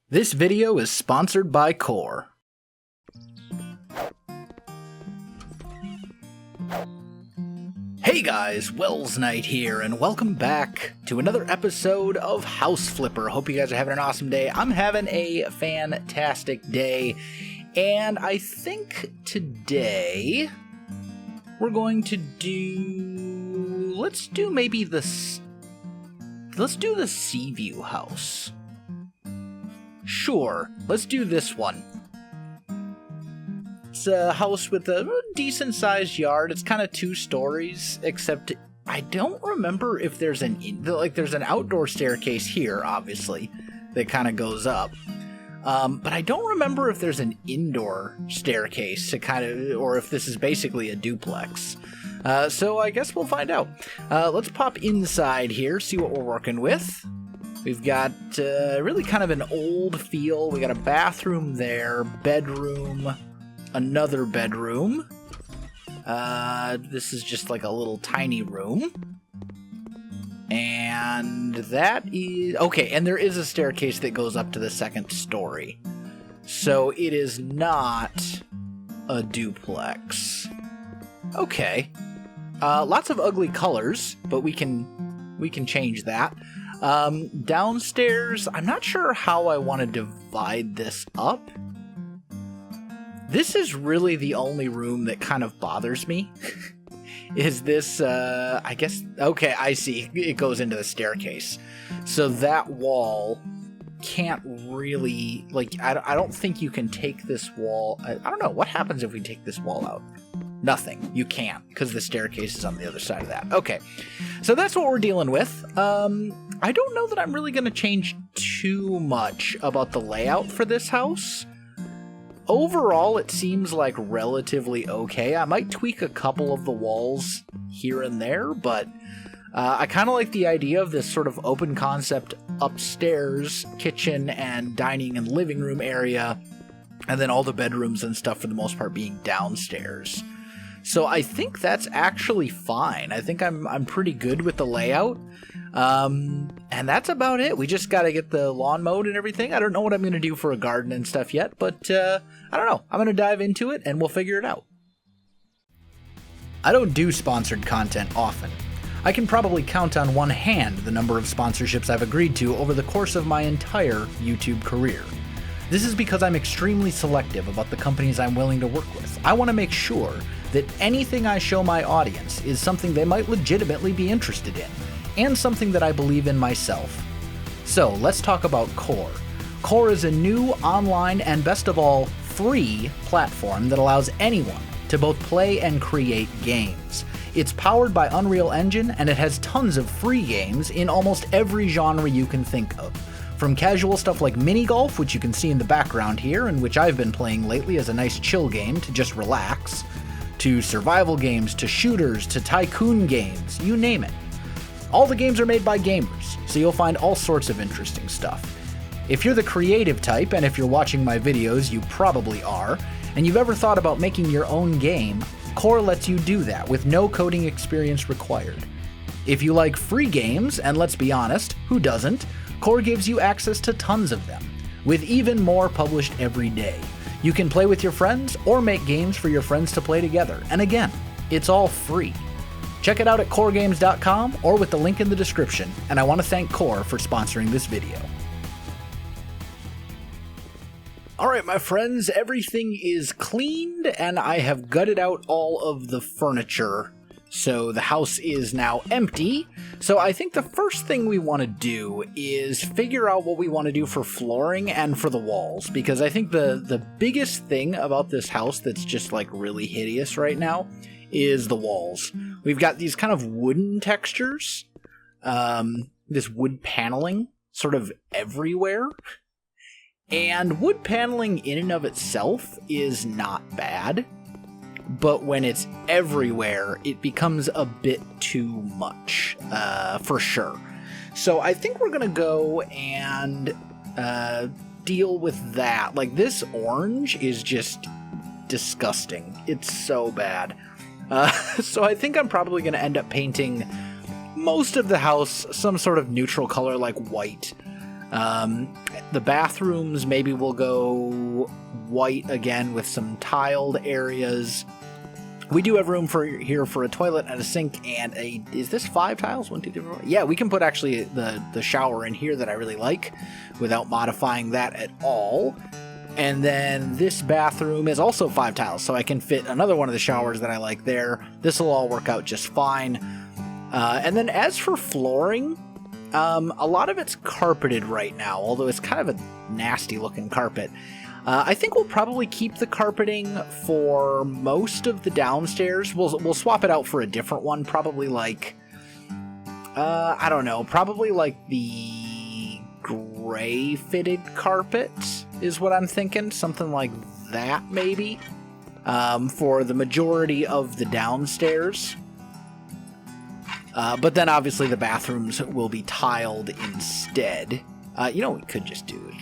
This video is sponsored by Core. Hey guys, Welsknight here, and welcome back to another episode of House Flipper. Hope you guys are having an awesome day. I'm having a fantastic day, and I think today we're going to do... Let's do the Sea View house. Sure, let's do this one. It's a house with a decent-sized yard. It's kind of 2 stories, except I don't remember if there's there's an outdoor staircase here, obviously, that kind of goes up. But I don't remember if there's an indoor staircase or if this is basically a duplex. So I guess we'll find out. Let's pop inside here, see what we're working with. We've got really kind of an old feel. We got a bathroom there, bedroom, another bedroom. This is just like a little tiny room. And that is... Okay, and there is a staircase that goes up to the 2nd story. So it is not a duplex. Okay. Lots of ugly colors, but we can change that. Downstairs, I'm not sure how I want to divide this up. This is really the only room that kind of bothers me. Is this, I guess, okay, I see. It goes into the staircase. So that wall can't really, I don't think you can take this wall. I don't know. What happens if we take this wall out? Nothing. You can't, because the staircase is on the other side of that. Okay. So that's what we're dealing with. I don't know that I'm really going to change too much about the layout for this house. Overall, it seems like relatively okay. I might tweak a couple of the walls here and there, but I kind of like the idea of this sort of open concept upstairs kitchen and dining and living room area, and then all the bedrooms and stuff for the most part being downstairs. So I think that's actually fine. I think I'm pretty good with the layout. And that's about it. We just got to get the lawn mowed and everything. I don't know what I'm going to do for a garden and stuff yet, but I don't know. I'm going to dive into it and we'll figure it out. I don't do sponsored content often. I can probably count on one hand the number of sponsorships I've agreed to over the course of my entire YouTube career. This is because I'm extremely selective about the companies I'm willing to work with. I want to make sure that anything I show my audience is something they might legitimately be interested in, and something that I believe in myself. So let's talk about Core. Core is a new online and best of all, free platform that allows anyone to both play and create games. It's powered by Unreal Engine and it has tons of free games in almost every genre you can think of. From casual stuff like mini golf, which you can see in the background here and which I've been playing lately as a nice chill game to just relax, to survival games, to shooters, to tycoon games, you name it. All the games are made by gamers, so you'll find all sorts of interesting stuff. If you're the creative type, and if you're watching my videos, you probably are, and you've ever thought about making your own game, Core lets you do that with no coding experience required. If you like free games, and let's be honest, who doesn't, Core gives you access to tons of them, with even more published every day. You can play with your friends or make games for your friends to play together, and again, it's all free. Check it out at coregames.com or with the link in the description, and I want to thank Core for sponsoring this video. Alright my friends, everything is cleaned and I have gutted out all of the furniture, so the house is now empty. So I think the first thing we want to do is figure out what we want to do for flooring and for the walls, because I think the biggest thing about this house that's just like really hideous right now is the walls. We've got these kind of wooden textures, this wood paneling sort of everywhere. And wood paneling in and of itself is not bad, but when it's everywhere, it becomes a bit too much, for sure. So I think we're gonna go and deal with that. Like, this orange is just disgusting. It's so bad. So I think I'm probably gonna end up painting most of the house some sort of neutral color like white. The bathrooms, maybe we'll go white again with some tiled areas. We do have room here for a toilet and a sink and is this 5 tiles? 1, 2, 3, 4. Yeah, we can put actually the shower in here that I really like without modifying that at all. And then this bathroom is also 5 tiles, so I can fit another one of the showers that I like there. This will all work out just fine. And then as for flooring, a lot of it's carpeted right now, although it's kind of a nasty looking carpet. I think we'll probably keep the carpeting for most of the downstairs. We'll swap it out for a different one, probably like, I don't know, probably like the gray fitted carpet is what I'm thinking. Something like that, maybe, for the majority of the downstairs. But then obviously the bathrooms will be tiled instead. You know what we could just do is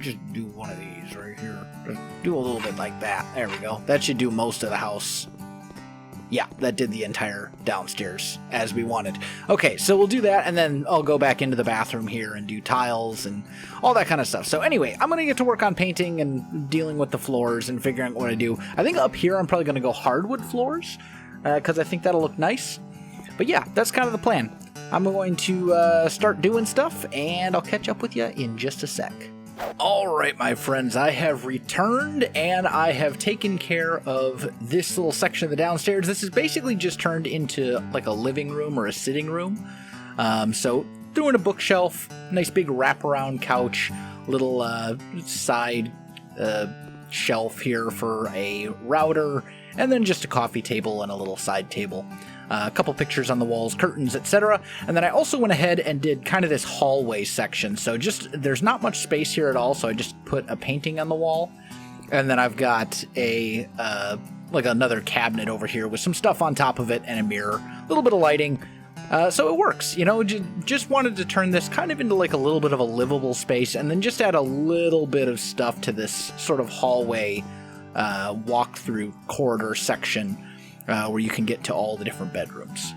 just do one of these right here. Just do a little bit like that. There we go. That should do most of the house. Yeah, that did the entire downstairs as we wanted. Okay, so we'll do that, and then I'll go back into the bathroom here and do tiles and all that kind of stuff. So anyway, I'm going to get to work on painting and dealing with the floors and figuring out what I do. I think up here I'm probably going to go hardwood floors because I think that'll look nice. But yeah, that's kind of the plan. I'm going to start doing stuff, and I'll catch up with you in just a sec. Alright, my friends, I have returned, and I have taken care of this little section of the downstairs. This is basically just turned into like a living room or a sitting room. So, threw in a bookshelf, nice big wraparound couch, little side shelf here for a router, and then just a coffee table and a little side table. A couple pictures on the walls, curtains, etc. And then I also went ahead and did kind of this hallway section. So there's not much space here at all, so I just put a painting on the wall. And then I've got a like another cabinet over here with some stuff on top of it and a mirror, a little bit of lighting. So it works, you know. Just wanted to turn this kind of into like a little bit of a livable space, and then just add a little bit of stuff to this sort of hallway walk-through corridor section. Where you can get to all the different bedrooms.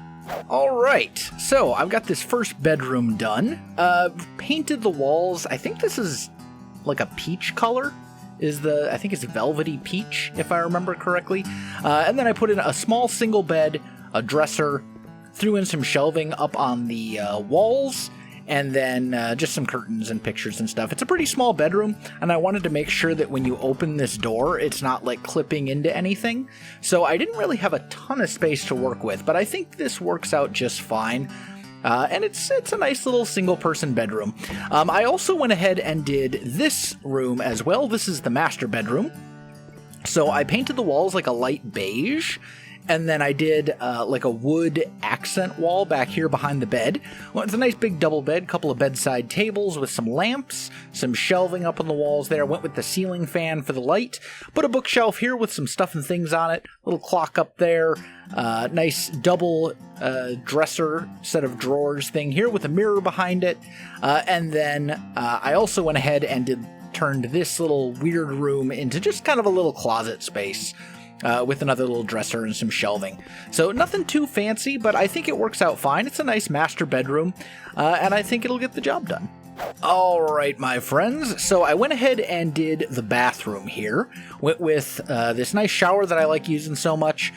Alright, so I've got this first bedroom done. Painted the walls. I think this is like a peach color. I think it's velvety peach, if I remember correctly. And then I put in a small single bed, a dresser, threw in some shelving up on the walls, and then just some curtains and pictures and stuff. It's a pretty small bedroom, and I wanted to make sure that when you open this door, it's not like clipping into anything. So I didn't really have a ton of space to work with, but I think this works out just fine. And it's a nice little single-person bedroom. I also went ahead and did this room as well. This is the master bedroom. So I painted the walls like a light beige, and then I did like a wood accent wall back here behind the bed. Well, it's a nice big double bed, couple of bedside tables with some lamps, some shelving up on the walls there. Went with the ceiling fan for the light. Put a bookshelf here with some stuff and things on it. Little clock up there. Nice double dresser set of drawers thing here with a mirror behind it. And then I also went ahead and turned this little weird room into just kind of a little closet space. With another little dresser and some shelving. So nothing too fancy, but I think it works out fine. It's a nice master bedroom, and I think it'll get the job done. Alright, my friends, so I went ahead and did the bathroom here. Went with this nice shower that I like using so much,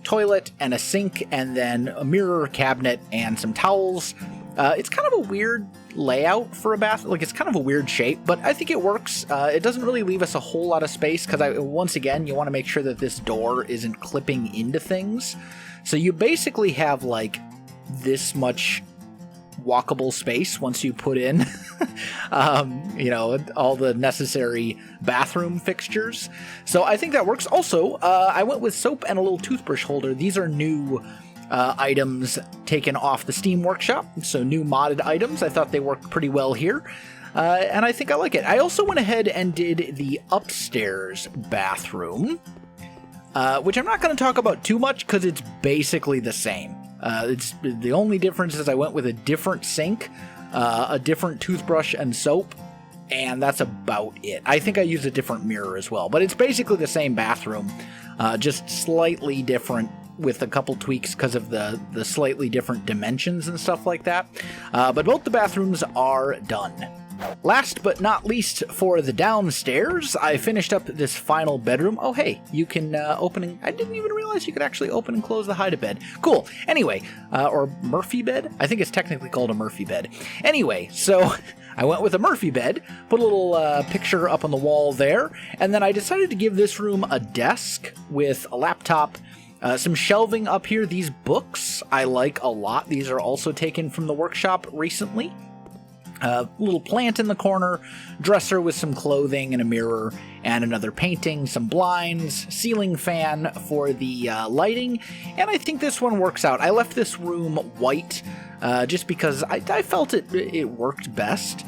toilet and a sink, and then a mirror cabinet and some towels. It's kind of a weird layout for a bath. Like, it's kind of a weird shape, but I think it works. It doesn't really leave us a whole lot of space because, once again, you want to make sure that this door isn't clipping into things. So you basically have, like, this much walkable space once you put in, you know, all the necessary bathroom fixtures. So I think that works. Also, I went with soap and a little toothbrush holder. These are new items taken off the Steam Workshop, so new modded items. I thought they worked pretty well here, and I think I like it. I also went ahead and did the upstairs bathroom, which I'm not going to talk about too much because it's basically the same. It's the only difference is I went with a different sink, a different toothbrush and soap, and that's about it. I think I used a different mirror as well, but it's basically the same bathroom, just slightly different with a couple tweaks because of the slightly different dimensions and stuff like that. But both the bathrooms are done. Last but not least, for the downstairs, I finished up this final bedroom. Oh, hey, you can I didn't even realize you could actually open and close the hide-a-bed. Cool. Anyway, or Murphy bed? I think it's technically called a Murphy bed. Anyway, so I went with a Murphy bed, put a little picture up on the wall there, and then I decided to give this room a desk with a laptop, some shelving up here. These books I like a lot. These are also taken from the workshop recently. Little plant in the corner, dresser with some clothing and a mirror and another painting, some blinds, ceiling fan for the lighting, and I think this one works out. I left this room white just because I felt it worked best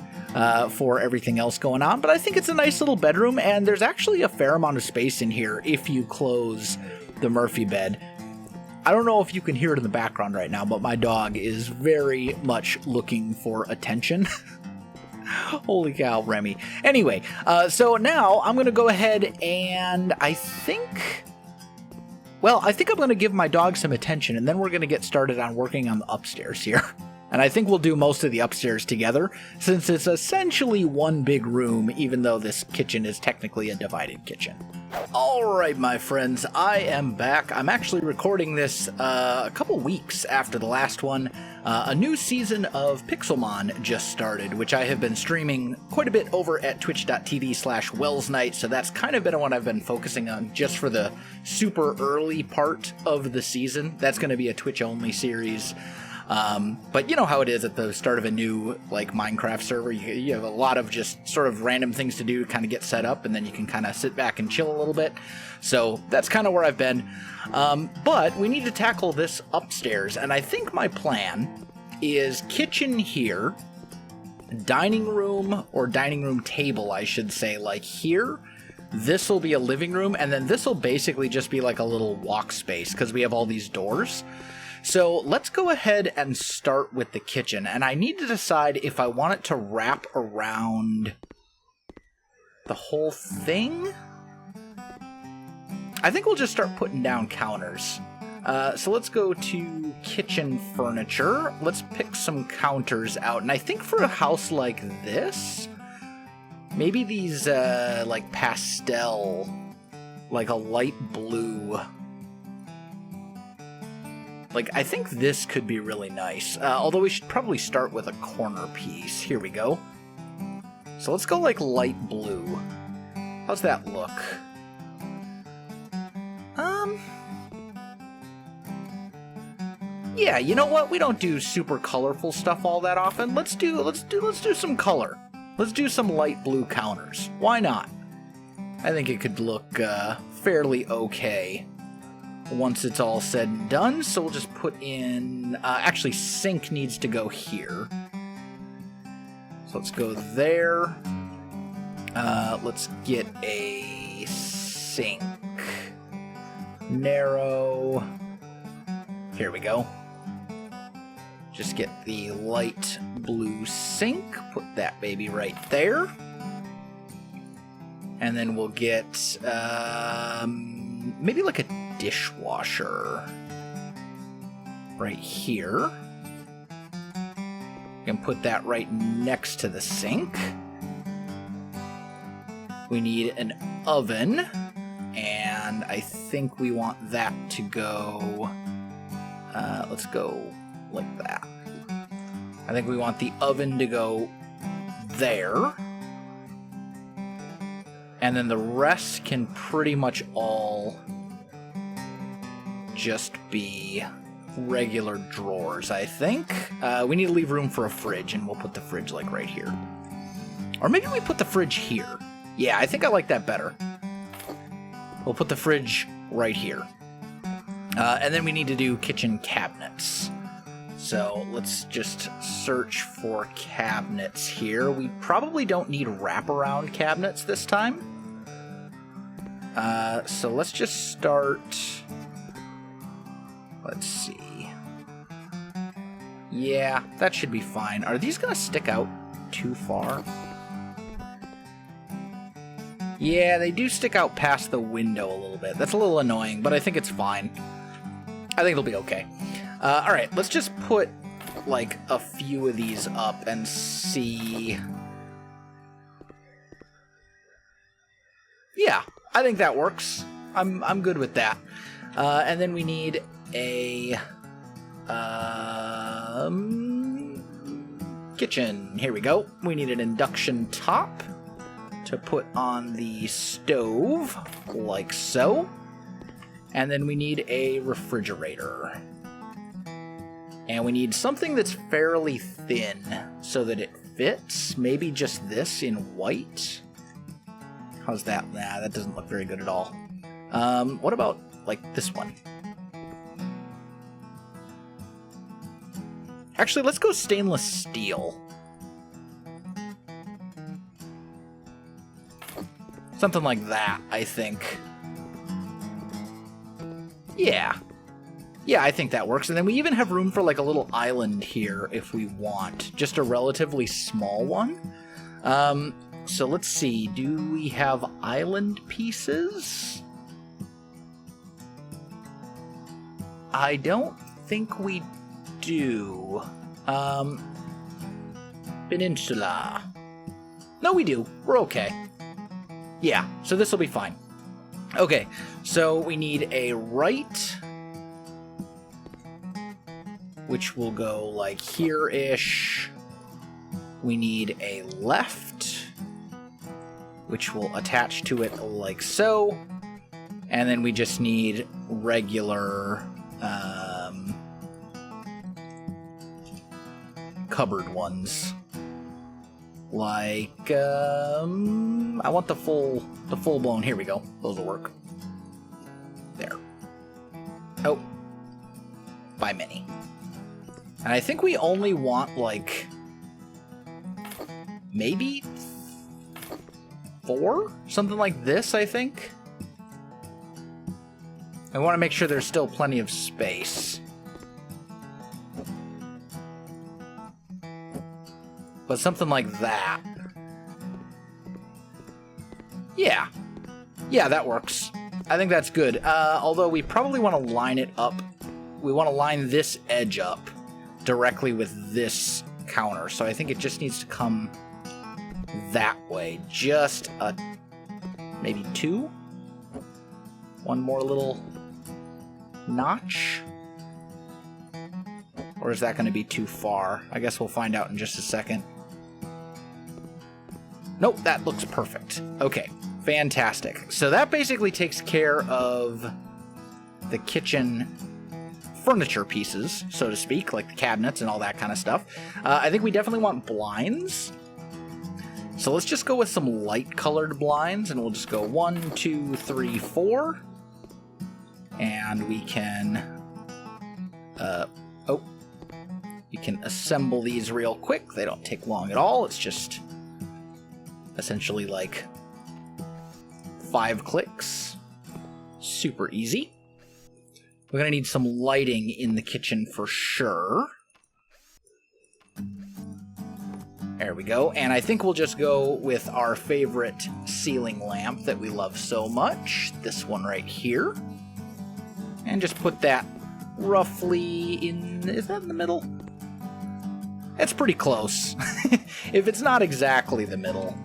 for everything else going on, but I think it's a nice little bedroom, and there's actually a fair amount of space in here if you close the Murphy bed. I don't know if you can hear it in the background right now, but my dog is very much looking for attention. Holy cow, Remy. Anyway, so now I'm going to go ahead and I think I'm going to give my dog some attention, and then we're going to get started on working on the upstairs here. And I think we'll do most of the upstairs together, since it's essentially one big room, even though this kitchen is technically a divided kitchen. Alright, my friends, I am back. I'm actually recording this a couple weeks after the last one. A new season of Pixelmon just started, which I have been streaming quite a bit over at twitch.tv/Welsknight, so that's kind of been what I've been focusing on just for the super early part of the season. That's going to be a Twitch-only series. But you know how it is at the start of a new, like, Minecraft server. You have a lot of just sort of random things to do to kind of get set up, and then you can kind of sit back and chill a little bit. So that's kind of where I've been. But we need to tackle this upstairs, and I think my plan is kitchen here, dining room, or dining room table, I should say, like here. This will be a living room, and then this will basically just be like a little walk space, because we have all these doors. So let's go ahead and start with the kitchen, and I need to decide if I want it to wrap around the whole thing. I think we'll just start putting down counters. So let's go to kitchen furniture. Let's pick some counters out, and I think for a house like this, maybe these like pastel, like a light blue. Like, I think this could be really nice, although we should probably start with a corner piece. Here we go. So let's go, like, light blue. How's that look? Yeah, you know what? We don't do super colorful stuff all that often. Let's do some color. Let's do some light blue counters. Why not? I think it could look fairly okay once it's all said and done. So we'll just put in, actually sink needs to go here. So let's go there. Let's get a sink. Narrow. Here we go. Just get the light blue sink. Put that baby right there. And then we'll get, maybe like a dishwasher right here. You can put that right next to the sink. We need an oven, and I think we want that to go, let's go like that. I think we want the oven to go there. And then the rest can pretty much all just be regular drawers, I think. We need to leave room for a fridge, and we'll put the fridge, like, right here. Or maybe we put the fridge here. Yeah, I think I like that better. We'll put the fridge right here. And then we need to do kitchen cabinets. So let's just search for cabinets here. We probably don't need wraparound cabinets this time. So let's just start. Let's see. Yeah, that should be fine. Are these going to stick out too far? Yeah, they do stick out past the window a little bit. That's a little annoying, but I think it's fine. I think it'll be okay. Alright, let's just put, like, a few of these up and see Yeah, I think that works. I'm good with that. And then we need a kitchen. Here we go. We need an induction top to put on the stove, like so. And then we need a refrigerator. And we need something that's fairly thin so that it fits. Maybe just this in white. How's that? Nah, that doesn't look very good at all. What about, like, this one? Actually, let's go stainless steel. Something like that, I think. Yeah. Yeah, I think that works. And then we even have room for, like, a little island here if we want. Just a relatively small one. So let's see. Do we have island pieces? I don't think we do. Peninsula. No, we do. We're okay. Yeah, so this will be fine. Okay, so we need a right, which will go like here-ish. We need a left, which will attach to it like so. And then we just need regular cupboard ones. Like, I want the full blown. Here we go. Those will work. There. Oh. By many. And I think we only want, like, maybe 4? Something like this, I think. I want to make sure there's still plenty of space. But something like that. Yeah. Yeah, that works. I think that's good. Although we probably want to line it up. We want to line this edge up directly with this counter. So I think it just needs to come that way. Just maybe 2? One more little notch? Or is that going to be too far? I guess we'll find out in just a second. Nope, that looks perfect. Okay, fantastic. So that basically takes care of the kitchen furniture pieces, so to speak, like the cabinets and all that kind of stuff. I think we definitely want blinds. So let's just go with some light-colored blinds, and we'll just go 1, 2, 3, 4. And we can... you can assemble these real quick. They don't take long at all. It's just essentially like 5 clicks. Super easy. We're going to need some lighting in the kitchen for sure. There we go. And I think we'll just go with our favorite ceiling lamp that we love so much. This one right here. And just put that roughly in... Is that in the middle? It's pretty close. If it's not exactly the middle,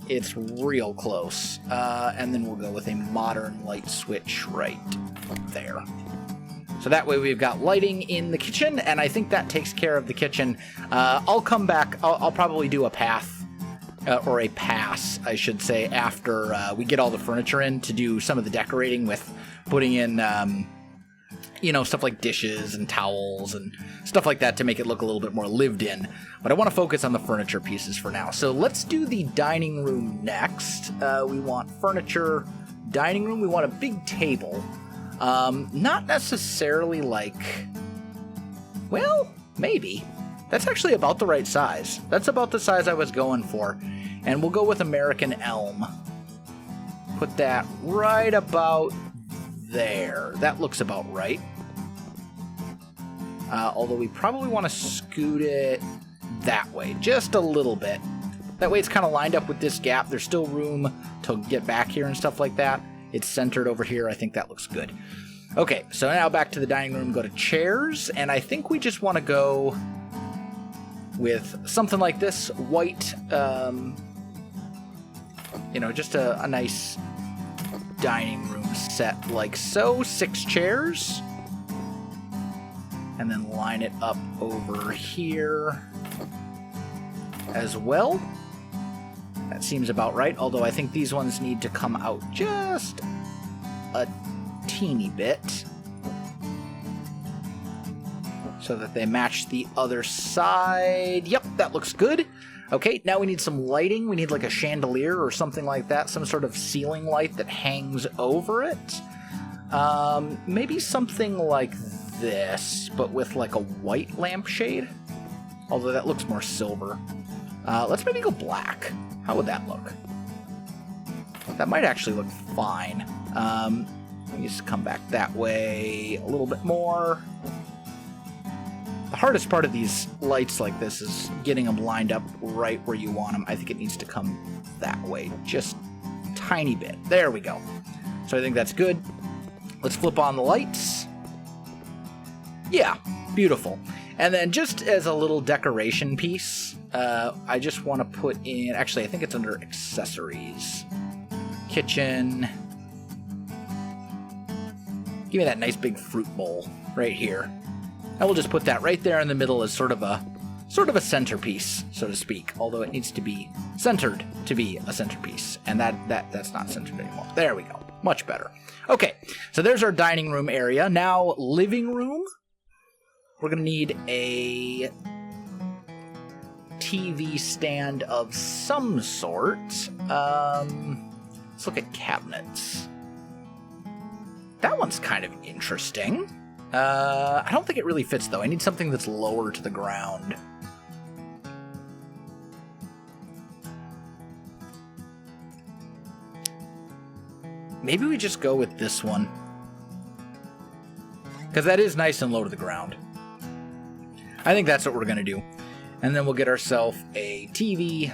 it's real close. And then we'll go with a modern light switch right there. So that way we've got lighting in the kitchen, and I think that takes care of the kitchen. I'll come back. I'll probably do a path, or a pass, I should say, after we get all the furniture in to do some of the decorating with putting in... you know, stuff like dishes and towels and stuff like that to make it look a little bit more lived in. But I want to focus on the furniture pieces for now. So let's do the dining room next. We want furniture, dining room. We want a big table. Not necessarily like... Well, maybe. That's actually about the right size. That's about the size I was going for. And we'll go with American elm. Put that right about... there. That looks about right. Although we probably want to scoot it that way, just a little bit. That way it's kind of lined up with this gap. There's still room to get back here and stuff like that. It's centered over here. I think that looks good. Okay, so now back to the dining room, go to chairs, and I think we just want to go with something like this, white, you know, just a nice dining room set like so. 6 chairs. And then line it up over here as well. That seems about right, although I think these ones need to come out just a teeny bit so that they match the other side. Yep, that looks good. Okay, now we need some lighting. We need like a chandelier or something like that, some sort of ceiling light that hangs over it. Maybe something like this, but with like a white lampshade, although that looks more silver. Let's maybe go black. How would that look? That might actually look fine. Let me just come back that way a little bit more. The hardest part of these lights like this is getting them lined up right where you want them. I think it needs to come that way, just a tiny bit. There we go. So I think that's good. Let's flip on the lights. Yeah, beautiful. And then just as a little decoration piece, I just want to put in, actually I think it's under accessories. Kitchen. Give me that nice big fruit bowl right here. And we'll just put that right there in the middle as sort of a centerpiece, so to speak. Although it needs to be centered to be a centerpiece. And that's not centered anymore. There we go. Much better. Okay, so there's our dining room area. Now, living room. We're going to need a TV stand of some sort. Let's look at cabinets. That one's kind of interesting. I don't think it really fits, though. I need something that's lower to the ground. Maybe we just go with this one. Because that is nice and low to the ground. I think that's what we're going to do. And then we'll get ourselves a TV.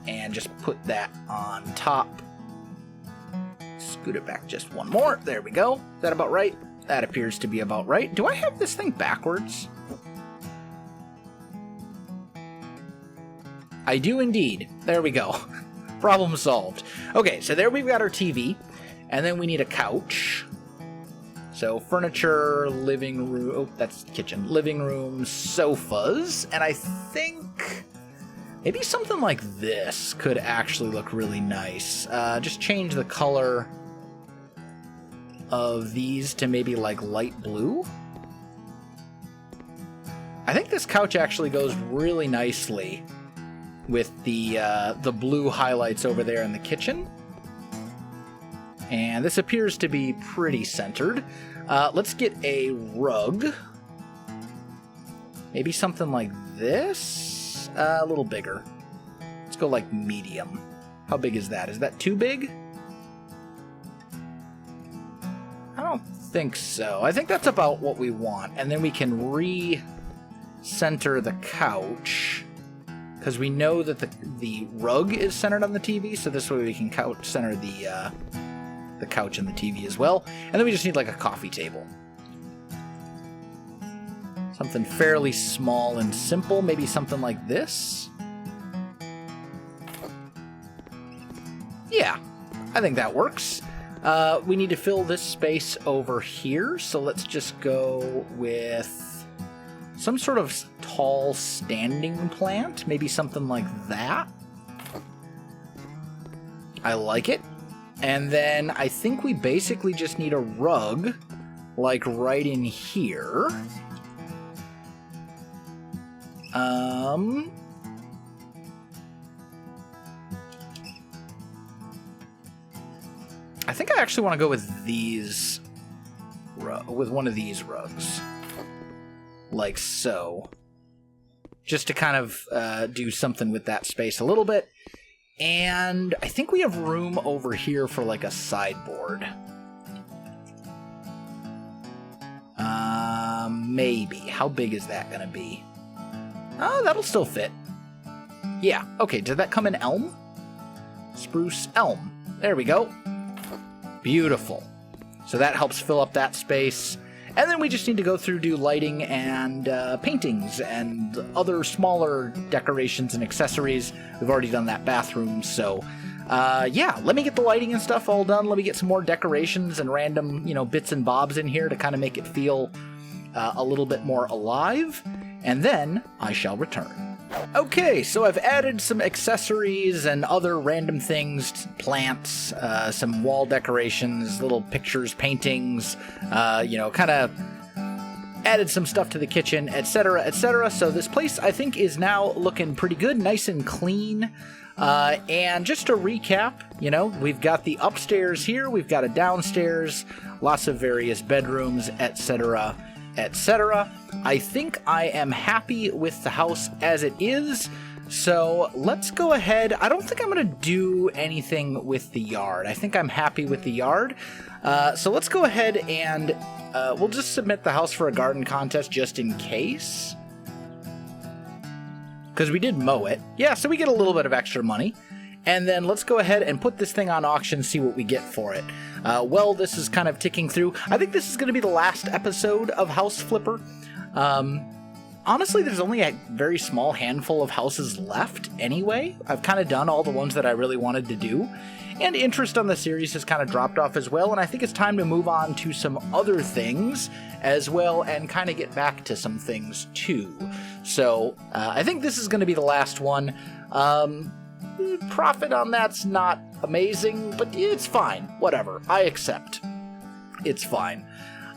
And just put that on top. Scoot it back just one more. There we go. Is that about right? That appears to be about right. Do I have this thing backwards? I do indeed. There we go. Problem solved. Okay, so there we've got our TV. And then we need a couch. So furniture, living room, oh, that's kitchen, living room, sofas, and I think maybe something like this could actually look really nice. Just change the color of these to maybe like light blue. I think this couch actually goes really nicely with the blue highlights over there in the kitchen. And this appears to be pretty centered. Let's get a rug. Maybe something like this. A little bigger. Let's go like medium. How big is that? Is that too big? I don't think so. I think that's about what we want. And then we can re-center the couch. Because we know that the rug is centered on the TV. So this way we can center the couch and the TV as well. And then we just need like a coffee table. Something fairly small and simple. Maybe something like this. Yeah, I think that works. We need to fill this space over here. So let's just go with some sort of tall standing plant. Maybe something like that. I like it. And then I think we basically just need a rug, like right in here. I think I actually want to go with these, with one of these rugs, like so, just to kind of do something with that space a little bit. And I think we have room over here for like a sideboard. Maybe. How big is that going to be? Oh, that'll still fit. Yeah. Okay, did that come in elm? Spruce elm. There we go. Beautiful. So that helps fill up that space. And then we just need to go through, do lighting and paintings and other smaller decorations and accessories. We've already done that bathroom, so yeah, let me get the lighting and stuff all done. Let me get some more decorations and random, bits and bobs in here to kind of make it feel a little bit more alive, and then I shall return. Okay, so I've added some accessories and other random things, plants, some wall decorations, little pictures, paintings, kind of added some stuff to the kitchen, etc., etc. So this place, I think, is now looking pretty good, nice and clean. And just to recap, we've got the upstairs here, we've got a downstairs, lots of various bedrooms, etc., etc. I think I am happy with the house as it is, so let's go ahead. I don't think I'm going to do anything with the yard. I think I'm happy with the yard. So let's go ahead and we'll just submit the house for a garden contest just in case. Because we did mow it. Yeah, so we get a little bit of extra money. And then let's go ahead and put this thing on auction, see what we get for it. Well, this is kind of ticking through. I think this is going to be the last episode of House Flipper. Honestly, there's only a very small handful of houses left anyway. I've kind of done all the ones that I really wanted to do. And interest on the series has kind of dropped off as well, and I think it's time to move on to some other things as well and kind of get back to some things too. So I think this is going to be the last one. Profit on that's not amazing, but it's fine. Whatever. I accept. It's fine.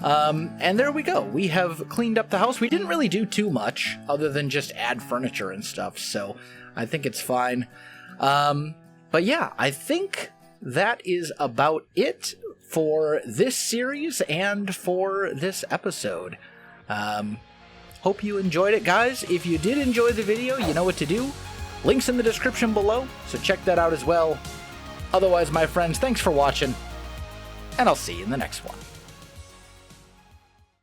And there we go. We have cleaned up the house. We didn't really do too much other than just add furniture and stuff, so I think it's fine. But yeah, I think that is about it for this series and for this episode. Hope you enjoyed it, guys. If you did enjoy the video, you know what to do. Links in the description below, so check that out as well. Otherwise, my friends, thanks for watching, and I'll see you in the next one.